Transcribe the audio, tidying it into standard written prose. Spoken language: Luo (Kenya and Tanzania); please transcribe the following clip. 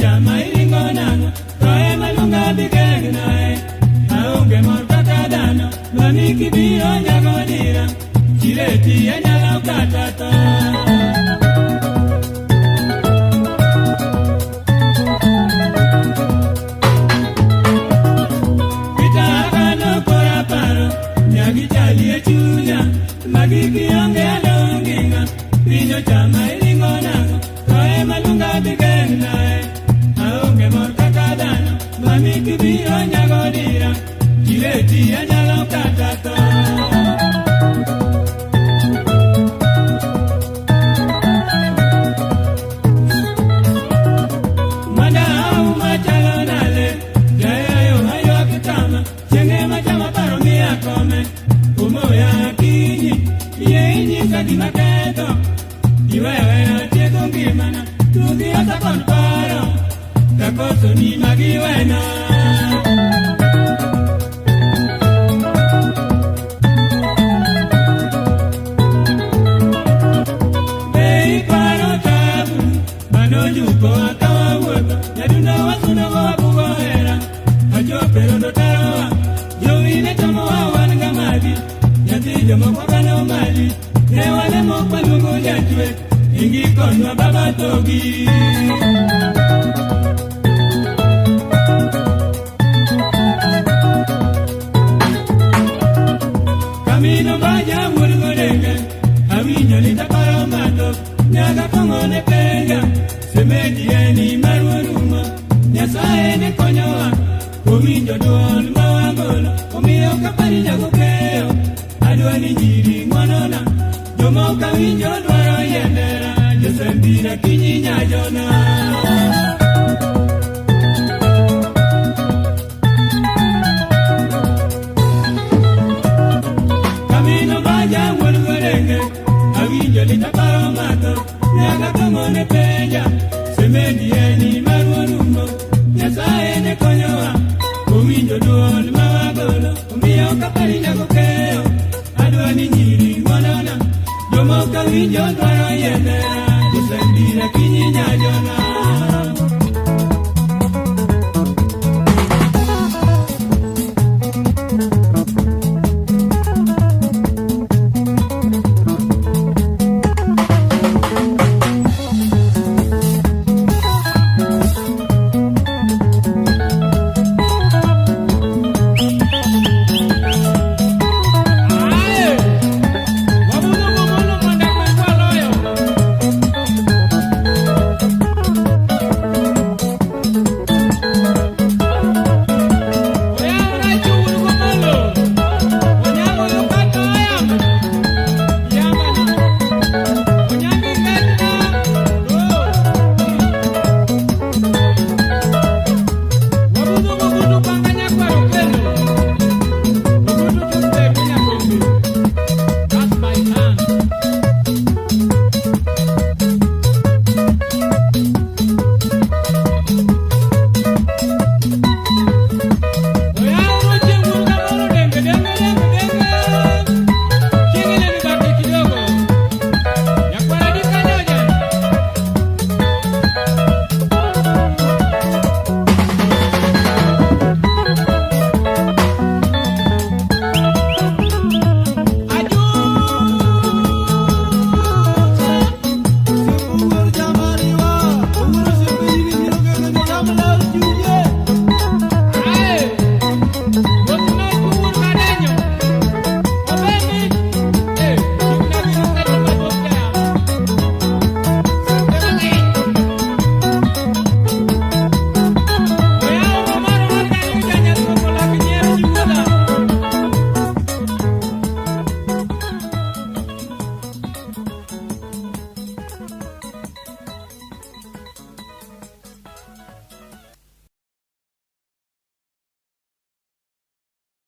chama iringo nang'o, to ema lunga bigeng nae. Aonge mor kaka dhano, lwani kibiro nyago dira, chireti anyalo kata tho. Magi kionge alonginga, pinyo chama iringo nang'o, to ema lunga bigeng nae. Aonge mor kaka dhano, lwani kibiro nyago dira, chireti anyalo kata tho. Madao machalo nale, jayayo hayo kitama, chenge machama paro miya kome. Umoya kinyi, yenyi kadima keto, iwewe atieko ngimana, tugi ata kon paro, kakoso ni magiwena. Bei paro tabu, mano yuko akawa wuotho, nyaduna wasuno go abugo hera, ajopero do tarowa, jowine tomo wawan gamagi, nyathijo mokwagano mali, newane mokwaluongo jachwe, ingi konwa baba togi. Kamino baja murgo denge, awinyo lita paro mato, nyaga kongone penga, semeji eni maruorumo, nyasaye ne konyowa, owinjo duol mawagolo, omiyo kapari jago keyo, adwani nyiri ngwanona, jomoka winjo dwaro yendera, josembira kinyi nyajona. Kamino baja murgo denge, awinjo lita paro mato, nyaga kongone penga, semeji